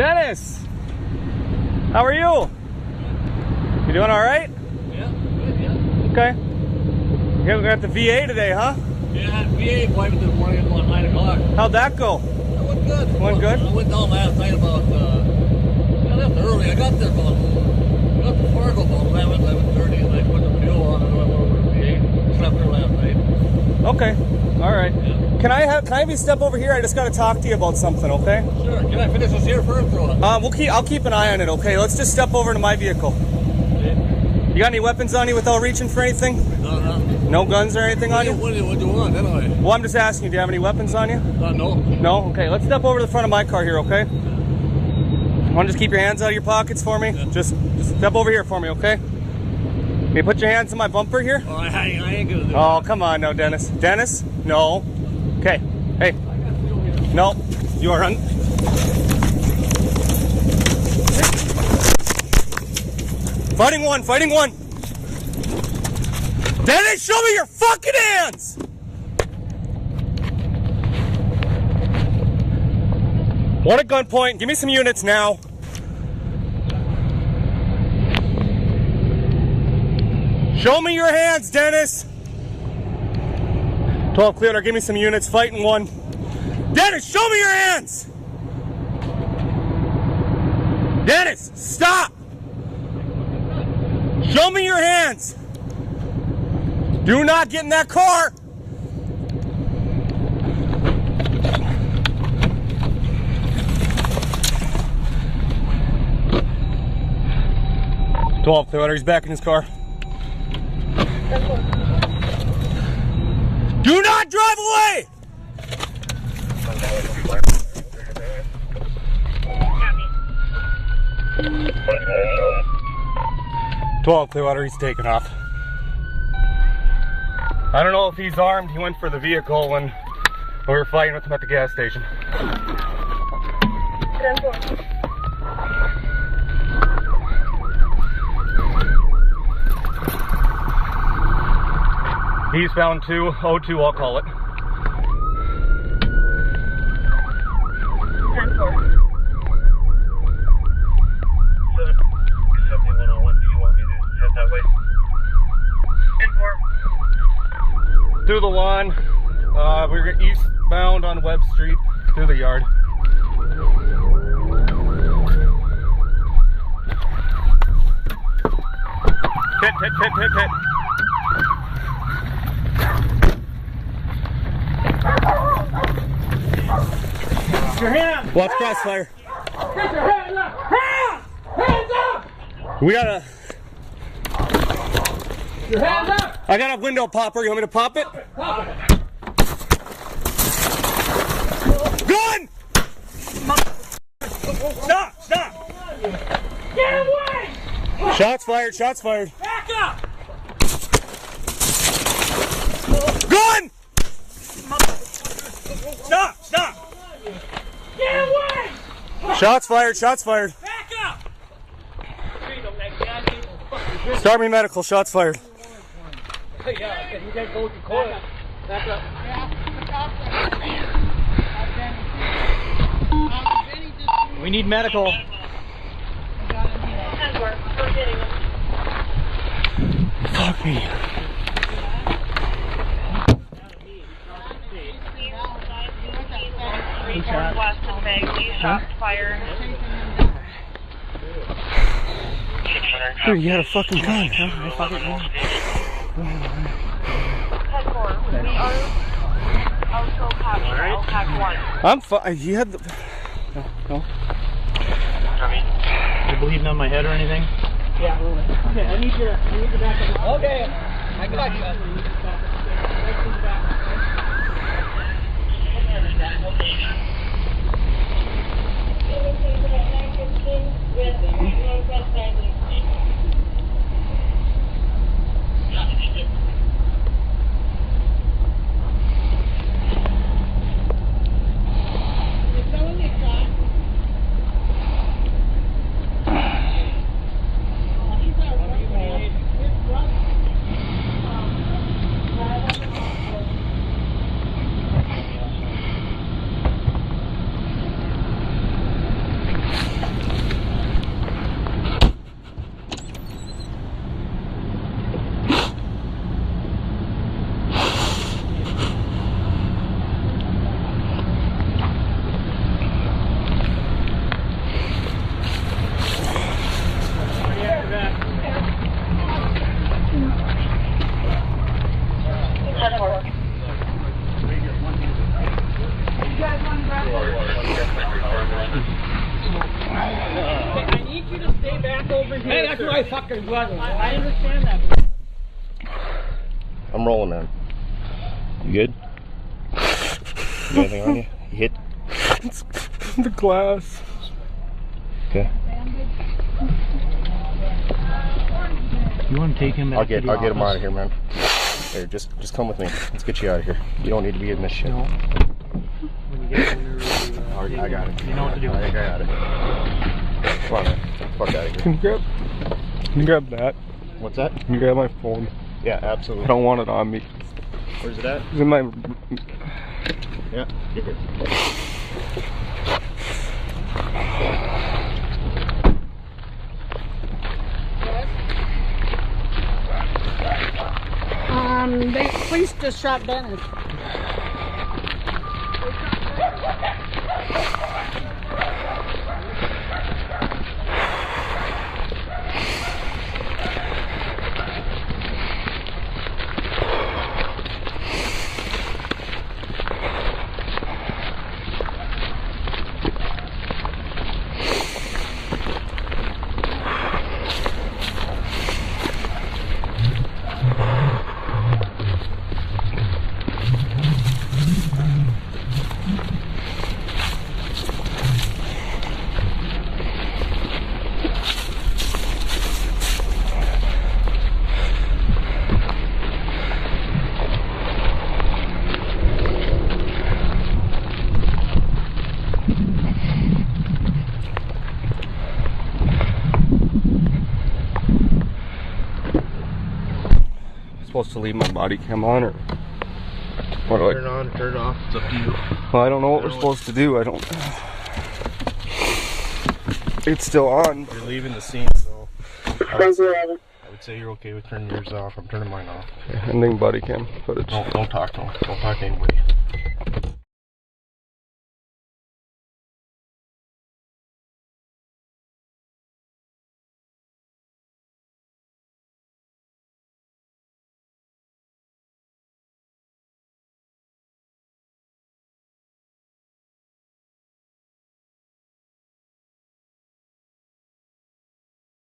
Dennis! How are you? You doing alright? Yeah, good, yeah. Okay. You're at the VA today, huh? Yeah, I had VA appointment this morning at about 9 o'clock. How'd that go? That went good. Went good? I went down last night about, I left early. I got there about, I got to Fargo about 11:30, and I put the fuel on and went over to VA. Slept there last night. Okay. Alright. Yeah. Can I have you step over here? I just gotta talk to you about something, okay? Sure. Can I finish this here first or what? I'll keep an eye on it, okay? Let's just step over to my vehicle. Yeah. You got any weapons on you without reaching for anything? No. No guns or anything on you? What do you want anyway? Well, I'm just asking you, do you have any weapons on you? No. No? Okay, let's step over to the front of my car here, okay? You want to just keep your hands out of your pockets for me? Yeah. Just step over here for me, okay? Can you put your hands in my bumper here? Oh, I ain't gonna do Oh, come on now, Dennis. Dennis? No. Okay. Hey. No. You are Fighting one. Dennis, show me your fucking hands! One at gunpoint. Give me some units now. Show me your hands, Dennis. 12 clear. Give me some units. Fighting one. Dennis, show me your hands. Dennis, stop. Show me your hands. Do not get in that car. Clearwater, he's back in his car. Do not drive away! 12 Clearwater, he's taking off. I don't know if he's armed. He went for the vehicle when we were fighting with him at the gas station. He's found 202, I'll call it. 10-4. 7101, do you want me to head that way? 10-4. Through the lawn. We're eastbound on Webb Street, through the yard. Hit. Your hand! Watch crossfire. Get your hands up! Hands up! We got a... Your hands up! I got a window popper. You want me to pop it? Pop it! Gun! Stop! Get away! Shots fired. Back up! Gun! Stop! Get away! Shots fired. Back up! Start me medical. Shots fired. Yeah, you gotta go to court. Back up. We need medical. Fuck me. Northwest of Maggie, shots fired. Dude, you had a fucking gun, huh? 10-4. We are also captured. LCAC 1. I'm fine. You had the... No. You bleeding on my head or anything? Yeah, a little bit. Okay, I need you to back up. Okay, I got you. stay back over here. Hey, that's my fucking brother. I understand that. I'm rolling, man. You good? You got anything on you? You hit? It's the glass. Okay. You want to take him back I'll get to the him out office? of here, man. Here, just come with me. Let's get you out of here. You don't need to be in this shit. No. When you get under, I got it. You know what to do. I got it. Come on, man. Fuck out of here. Can you grab that? What's that? Can you grab my phone? Yeah, absolutely. I don't want it on me. Where's it at? It's in my. Yeah, get it. The police just shot Dennis. Supposed to leave my body cam on, or what do I? Turn it on, turn it off. It's up to you. Well, I don't know what we're supposed to do. I don't. It's still on. You're leaving the scene, so I would say you're okay with turning yours off. I'm turning mine off. Ending body cam footage. Don't talk to him. Don't talk to anybody.